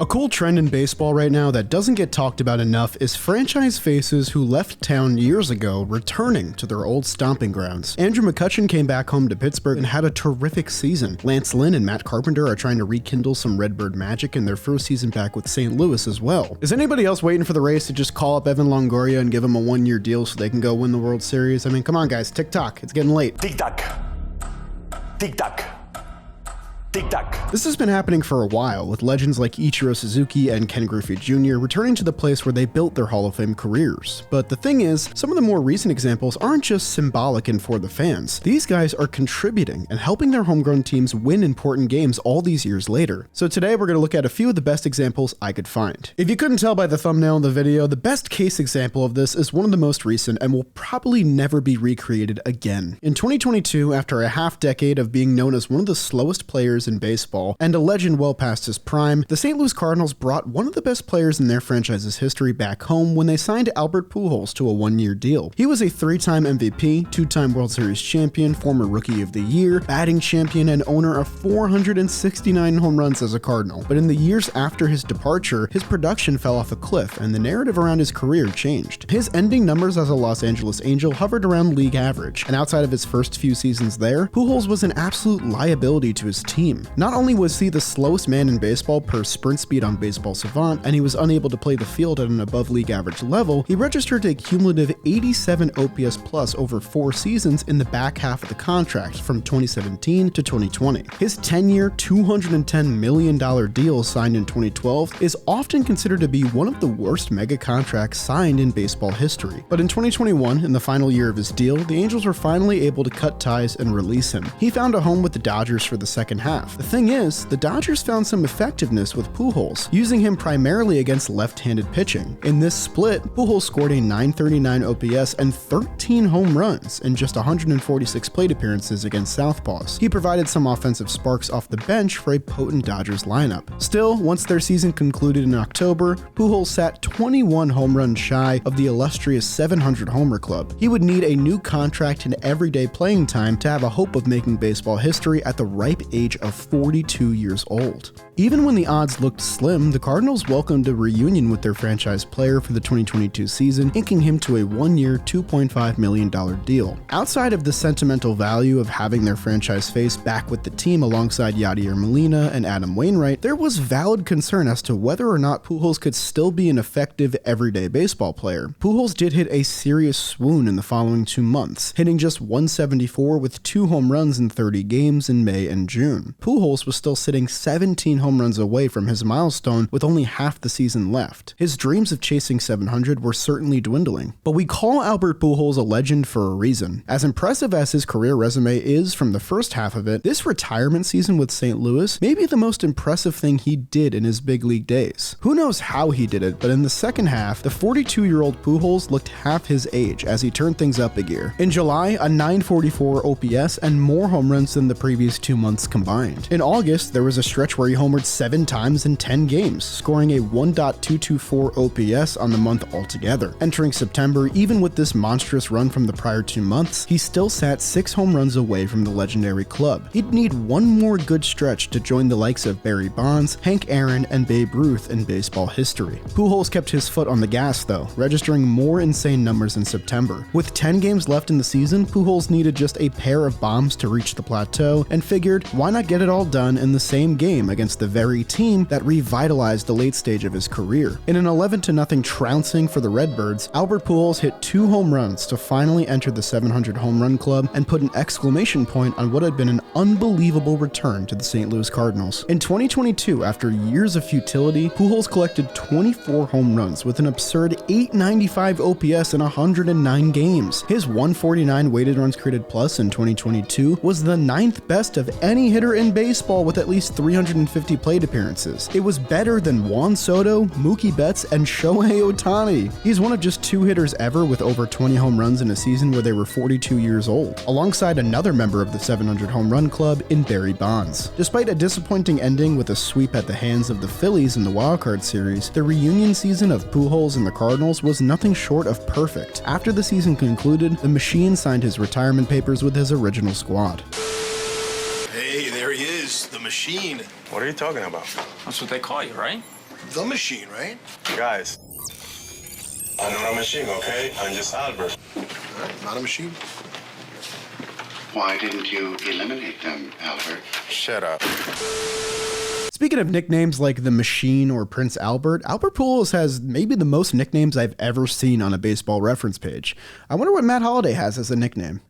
A cool trend in baseball right now that doesn't get talked about enough is franchise faces who left town years ago returning to their old stomping grounds. Andrew McCutchen came back home to Pittsburgh and had a terrific season. Lance Lynn and Matt Carpenter are trying to rekindle some Redbird magic in their first season back with St. Louis as well. Is anybody else waiting for the Rays to just call up Evan Longoria and give him a one-year deal so they can go win the World Series? I mean, come on guys, tick-tock, it's getting late. Tick-tock. Tick-tock. Tick-tock. This has been happening for a while, with legends like Ichiro Suzuki and Ken Griffey Jr. returning to the place where they built their Hall of Fame careers. But the thing is, some of the more recent examples aren't just symbolic and for the fans. These guys are contributing and helping their homegrown teams win important games all these years later. So today we're going to look at a few of the best examples I could find. If you couldn't tell by the thumbnail in the video, the best case example of this is one of the most recent and will probably never be recreated again. In 2022, after a half-decade of being known as one of the slowest players in baseball and a legend well past his prime, the St. Louis Cardinals brought one of the best players in their franchise's history back home when they signed Albert Pujols to a one-year deal. He was a three-time MVP, two-time World Series champion, former Rookie of the Year, batting champion, and owner of 469 home runs as a Cardinal. But in the years after his departure, his production fell off a cliff and the narrative around his career changed. His ending numbers as a Los Angeles Angel hovered around league average, and outside of his first few seasons there, Pujols was an absolute liability to his team. Not only was he the slowest man in baseball per sprint speed on Baseball Savant, and he was unable to play the field at an above league average level, he registered a cumulative 87 OPS plus over 4 seasons in the back half of the contract from 2017 to 2020. His 10-year, $210 million deal signed in 2012 is often considered to be one of the worst mega contracts signed in baseball history. But in 2021, in the final year of his deal, the Angels were finally able to cut ties and release him. He found a home with the Dodgers for the second half. The thing is, the Dodgers found some effectiveness with Pujols, using him primarily against left-handed pitching. In this split, Pujols scored a .939 OPS and 13 home runs in just 146 plate appearances against Southpaws. He provided some offensive sparks off the bench for a potent Dodgers lineup. Still, once their season concluded in October, Pujols sat 21 home runs shy of the illustrious 700 homer club. He would need a new contract and everyday playing time to have a hope of making baseball history at the ripe age of 42 years old. Even when the odds looked slim, the Cardinals welcomed a reunion with their franchise player for the 2022 season, inking him to a one-year, $2.5 million deal. Outside of the sentimental value of having their franchise face back with the team alongside Yadier Molina and Adam Wainwright, there was valid concern as to whether or not Pujols could still be an effective everyday baseball player. Pujols did hit a serious swoon in the following 2 months, hitting just .174 with 2 home runs in 30 games in May and June. Pujols was still sitting 17 home runs away from his milestone with only half the season left. His dreams of chasing 700 were certainly dwindling. But we call Albert Pujols a legend for a reason. As impressive as his career resume is from the first half of it, this retirement season with St. Louis may be the most impressive thing he did in his big league days. Who knows how he did it, but in the second half, the 42-year-old Pujols looked half his age as he turned things up a gear. In July, a .944 OPS and more home runs than the previous 2 months combined. In August, there was a stretch where he homered 7 times in 10 games, scoring a .224 OPS on the month altogether. Entering September, even with this monstrous run from the prior 2 months, he still sat 6 home runs away from the legendary club. He'd need one more good stretch to join the likes of Barry Bonds, Hank Aaron, and Babe Ruth in baseball history. Pujols kept his foot on the gas though, registering more insane numbers in September. With 10 games left in the season, Pujols needed just a pair of bombs to reach the plateau and figured, why not get it all done in the same game against the very team that revitalized the late stage of his career. In an 11-0 trouncing for the Redbirds, Albert Pujols hit 2 home runs to finally enter the 700 home run club and put an exclamation point on what had been an unbelievable return to the St. Louis Cardinals. In 2022, after years of futility, Pujols collected 24 home runs with an absurd .895 OPS in 109 games. His 149 weighted runs created plus in 2022 was the 9th best of any hitter in baseball with at least 350 plate appearances. It was better than Juan Soto, Mookie Betts, and Shohei Ohtani. He's one of just 2 hitters ever with over 20 home runs in a season where they were 42 years old, alongside another member of the 700 home run club in Barry Bonds. Despite a disappointing ending with a sweep at the hands of the Phillies in the wildcard series, the reunion season of Pujols and the Cardinals was nothing short of perfect. After the season concluded, the machine signed his retirement papers with his original squad. Hey, there he is, the machine. What are you talking about? That's what they call you, right? the machine, right? Guys, I'm not a machine, okay? I'm just Albert. All right, not a machine. Why didn't you eliminate them, Albert? Shut up. Speaking of nicknames like the Machine or Prince Albert, Albert Pujols has maybe the most nicknames I've ever seen on a baseball reference page. I wonder what Matt Holliday has as a nickname.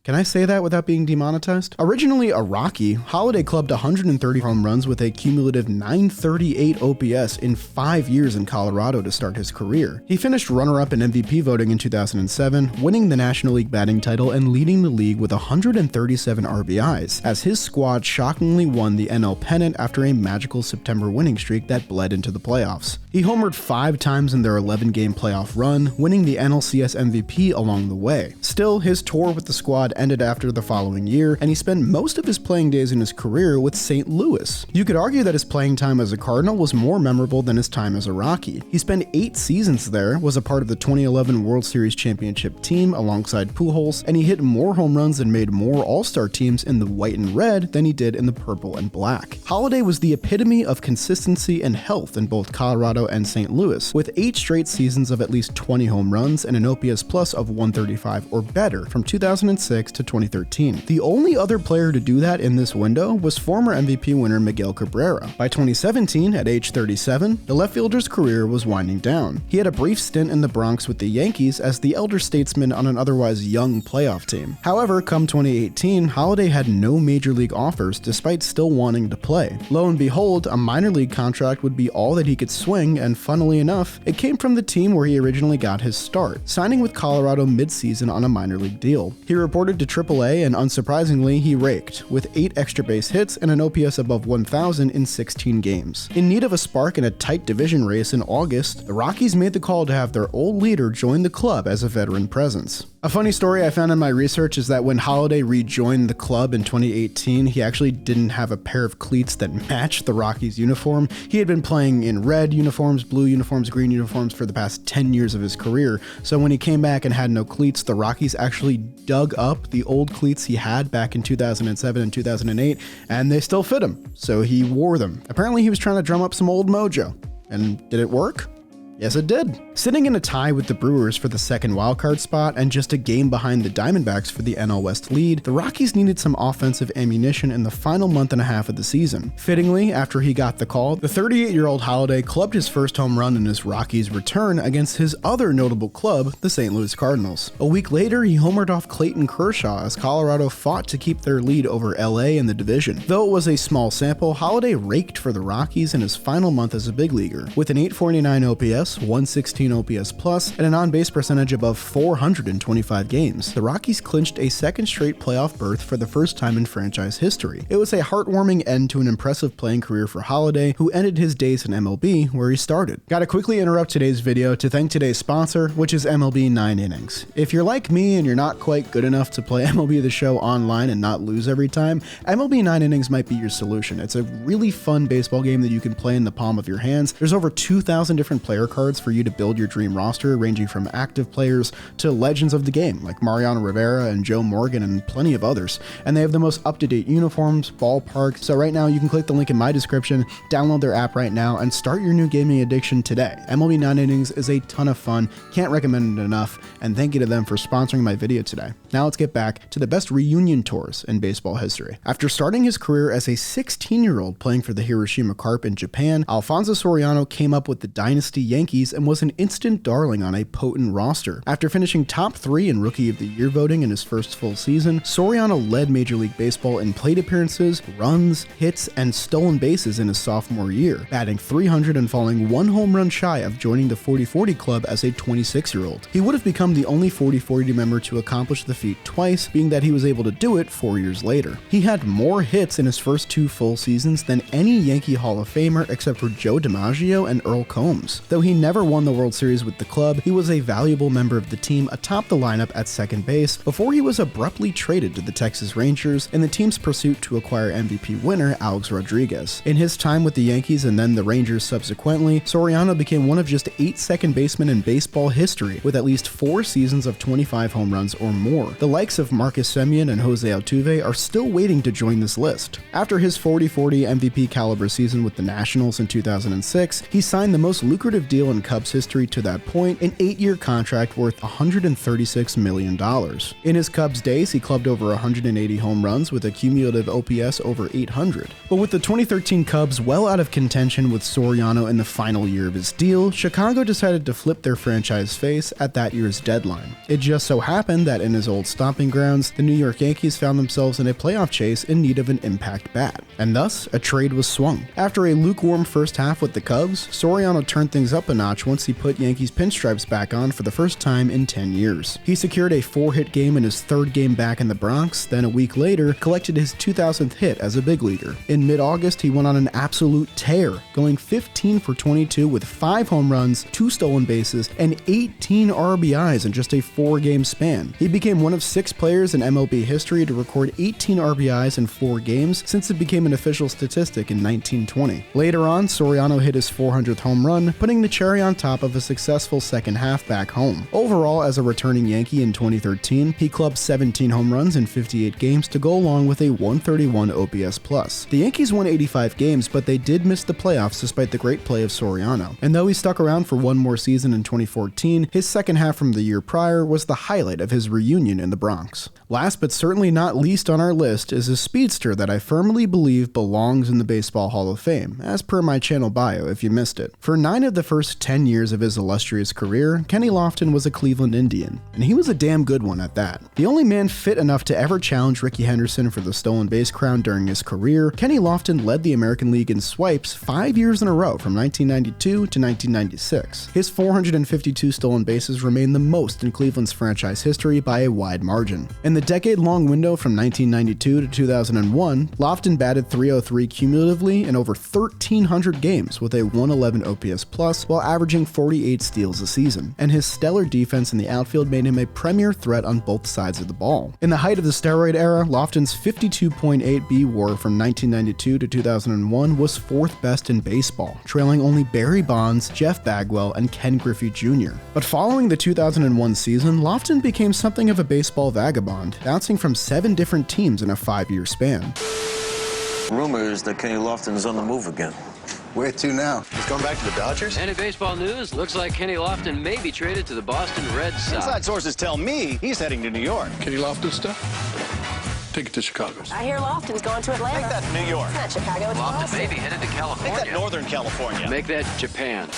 Can I say that without being demonetized? Originally a Rocky, Holliday clubbed 130 home runs with a cumulative 938 OPS in 5 years in Colorado to start his career. He finished runner-up in MVP voting in 2007, winning the National League batting title and leading the league with 137 RBIs, as his squad shockingly won the NL pennant after a magical September winning streak that bled into the playoffs. He homered 5 times in their 11-game playoff run, winning the NLCS MVP along the way. Still, his tour with the squad ended after the following year, and he spent most of his playing days in his career with St. Louis. You could argue that his playing time as a Cardinal was more memorable than his time as a Rocky. He spent 8 seasons there, was a part of the 2011 World Series championship team alongside Pujols, and he hit more home runs and made more All-Star teams in the white and red than he did in the purple and black. Holliday was the epitome of consistency and health in both Colorado and St. Louis, with 8 straight seasons of at least 20 home runs and an OPS plus of 135 or better from 2006 to 2013. The only other player to do that in this window was former MVP winner Miguel Cabrera. By 2017, at age 37, the left fielder's career was winding down. He had a brief stint in the Bronx with the Yankees as the elder statesman on an otherwise young playoff team. However, come 2018, Holliday had no major league offers despite still wanting to play. Lo and behold, a minor league contract would be all that he could swing, and funnily enough, it came from the team where he originally got his start, signing with Colorado mid-season on a minor league deal. He reported to AAA, and unsurprisingly, he raked, with 8 extra base hits and an OPS above 1,000 in 16 games. In need of a spark in a tight division race in August, the Rockies made the call to have their old leader join the club as a veteran presence. A funny story I found in my research is that when Holliday rejoined the club in 2018, he actually didn't have a pair of cleats that matched the Rockies uniform. He had been playing in red uniforms, blue uniforms, green uniforms for the past 10 years of his career, so when he came back and had no cleats, the Rockies actually dug up the old cleats he had back in 2007 and 2008, and they still fit him, so he wore them. Apparently he was trying to drum up some old mojo. And did it work? Yes, it did. Sitting in a tie with the Brewers for the second wildcard spot and just a game behind the Diamondbacks for the NL West lead, the Rockies needed some offensive ammunition in the final month and a half of the season. Fittingly, after he got the call, the 38-year-old Holliday clubbed his first home run in his Rockies return against his other notable club, the St. Louis Cardinals. A week later, he homered off Clayton Kershaw as Colorado fought to keep their lead over LA in the division. Though it was a small sample, Holliday raked for the Rockies in his final month as a big leaguer, with an .849 OPS, 116 OPS plus, and an on-base percentage above 425 games. The Rockies clinched a second straight playoff berth for the first time in franchise history. It was a heartwarming end to an impressive playing career for Holliday, who ended his days in MLB, where he started. Gotta quickly interrupt today's video to thank today's sponsor, which is MLB 9 Innings. If you're like me and you're not quite good enough to play MLB The Show online and not lose every time, MLB 9 Innings might be your solution. It's a really fun baseball game that you can play in the palm of your hands. There's over 2,000 different player cards for you to build your dream roster, ranging from active players to legends of the game like Mariano Rivera and Joe Morgan and plenty of others. And they have the most up-to-date uniforms, ballparks. So right now you can click the link in my description, download their app right now, and start your new gaming addiction today. MLB 9 Innings is a ton of fun, can't recommend it enough, and thank you to them for sponsoring my video today. Now let's get back to the best reunion tours in baseball history. After starting his career as a 16-year-old playing for the Hiroshima Carp in Japan, Alfonso Soriano came up with the Dynasty Yankees and was an instant darling on a potent roster. After finishing top 3 in Rookie of the Year voting in his first full season, Soriano led Major League Baseball in plate appearances, runs, hits, and stolen bases in his sophomore year, batting .300 and falling 1 home run shy of joining the 40-40 club as a 26-year-old. He would have become the only 40-40 member to accomplish the feat twice, being that he was able to do it 4 years later. He had more hits in his first 2 full seasons than any Yankee Hall of Famer except for Joe DiMaggio and Earl Combs, though he never won the World Series with the club, he was a valuable member of the team atop the lineup at second base before he was abruptly traded to the Texas Rangers in the team's pursuit to acquire MVP winner Alex Rodriguez. In his time with the Yankees and then the Rangers subsequently, Soriano became one of just 8 second basemen in baseball history with at least 4 seasons of 25 home runs or more. The likes of Marcus Semien and Jose Altuve are still waiting to join this list. After his 40-40 MVP caliber season with the Nationals in 2006, he signed the most lucrative deal in Cubs history to that point, an 8-year contract worth $136 million. In his Cubs days, he clubbed over 180 home runs with a cumulative OPS over 800. But with the 2013 Cubs well out of contention with Soriano in the final year of his deal, Chicago decided to flip their franchise face at that year's deadline. It just so happened that in his old stomping grounds, the New York Yankees found themselves in a playoff chase in need of an impact bat, and thus a trade was swung. After a lukewarm first half with the Cubs, Soriano turned things up a notch once he put Yankees pinstripes back on for the first time in 10 years. He secured a 4-hit game in his 3rd game back in the Bronx, then a week later collected his 2000th hit as a big leaguer. In mid-August, he went on an absolute tear, going 15 for 22 with 5 home runs, 2 stolen bases, and 18 RBIs in just a 4-game span. He became one of 6 players in MLB history to record 18 RBIs in 4 games since it became an official statistic in 1920. Later on, Soriano hit his 400th home run, putting the cherry on top of a successful second half back home. Overall, as a returning Yankee in 2013, he clubbed 17 home runs in 58 games to go along with a 131 OPS+. The Yankees won 85 games, but they did miss the playoffs despite the great play of Soriano. And though he stuck around for one more season in 2014, his second half from the year prior was the highlight of his reunion in the Bronx. Last but certainly not least on our list is a speedster that I firmly believe belongs in the Baseball Hall of Fame, as per my channel bio if you missed it. For 9 of the first 10 years of his illustrious career, Kenny Lofton was a Cleveland Indian, and he was a damn good one at that. The only man fit enough to ever challenge Rickey Henderson for the stolen base crown during his career, Kenny Lofton led the American League in swipes 5 years in a row from 1992 to 1996. His 452 stolen bases remain the most in Cleveland's franchise history by a wide margin. In the decade-long window from 1992 to 2001, Lofton batted .303 cumulatively in over 1,300 games with a 111 OPS+, while averaging 48 steals a season, and his stellar defense in the outfield made him a premier threat on both sides of the ball. In the height of the steroid era, Lofton's 52.8 B WAR from 1992 to 2001 was 4th best in baseball, trailing only Barry Bonds, Jeff Bagwell, and Ken Griffey Jr. But following the 2001 season, Lofton became something of a baseball vagabond, bouncing from 7 different teams in a 5-year span. Rumors that Kenny Lofton is on the move again. Where to now? He's going back to the Dodgers? Any baseball news? Looks like Kenny Lofton may be traded to the Boston Red Sox. Inside sources tell me he's heading to New York. Kenny Lofton stuff? Take it to Chicago. I hear Lofton's going to Atlanta. Make that New York. It's not Chicago, it's Lofton Boston. may be headed to California. Make that Northern California. Make that Japan.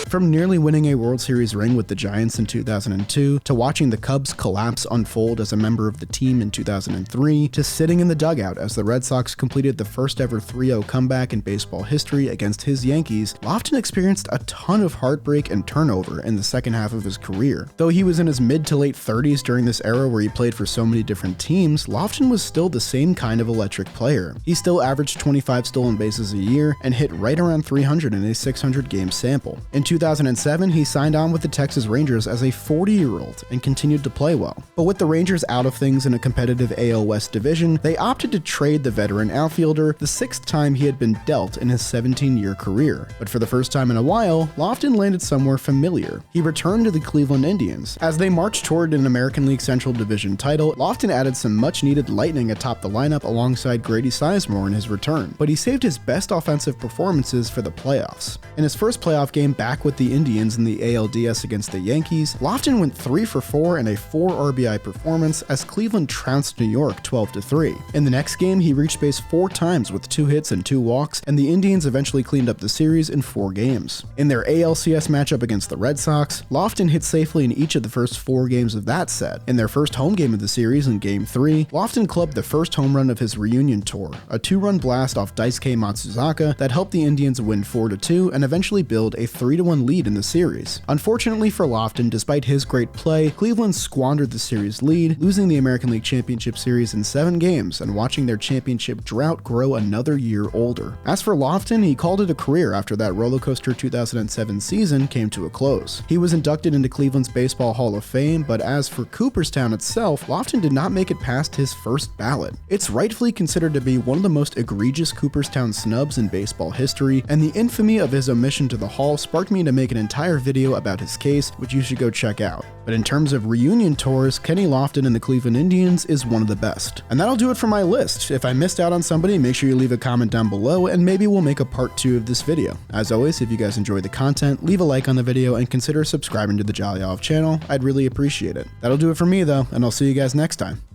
From nearly winning a World Series ring with the Giants in 2002, to watching the Cubs collapse unfold as a member of the team in 2003, to sitting in the dugout as the Red Sox completed the first ever 3-0 comeback in baseball history against his Yankees, Lofton experienced a ton of heartbreak and turnover in the second half of his career. Though he was in his mid to late 30s during this era where he played for so many different teams, Lofton was still the same kind of electric player. He still averaged 25 stolen bases a year and hit right around 300 in a 600-game sample. In 2007, he signed on with the Texas Rangers as a 40-year-old and continued to play well. But with the Rangers out of things in a competitive AL West division, they opted to trade the veteran outfielder, the 6th time he had been dealt in his 17-year career. But for the first time in a while, Lofton landed somewhere familiar. He returned to the Cleveland Indians. As they marched toward an American League Central Division title, Lofton added some much-needed lightning atop the lineup alongside Grady Sizemore in his return, but he saved his best offensive performances for the playoffs. In his first playoff game back with the Indians in the ALDS against the Yankees, Lofton went 3 for 4 in a 4 RBI performance as Cleveland trounced New York 12-3. In the next game, he reached base 4 times with 2 hits and 2 walks, and the Indians eventually cleaned up the series in 4 games. In their ALCS matchup against the Red Sox, Lofton hit safely in each of the first 4 games of that set. In their first home game of the series in Game 3, Lofton clubbed the first home run of his reunion tour, a 2-run blast off Daisuke Matsuzaka that helped the Indians win 4-2 and eventually build a 3-1 3-1 lead in the series. Unfortunately for Lofton, despite his great play, Cleveland squandered the series lead, losing the American League Championship Series in 7 games and watching their championship drought grow another year older. As for Lofton, he called it a career after that rollercoaster 2007 season came to a close. He was inducted into Cleveland's Baseball Hall of Fame, but as for Cooperstown itself, Lofton did not make it past his first ballot. It's rightfully considered to be one of the most egregious Cooperstown snubs in baseball history, and the infamy of his omission to the Hall sparked me to make an entire video about his case, which you should go check out. But in terms of reunion tours, Kenny Lofton and the Cleveland Indians is one of the best. And that'll do it for my list. If I missed out on somebody, make sure you leave a comment down below, and maybe we'll make a part 2 of this video. As always, if you guys enjoy the content, leave a like on the video and consider subscribing to the Jolly Olive channel. I'd really appreciate it. That'll do it for me though, and I'll see you guys next time.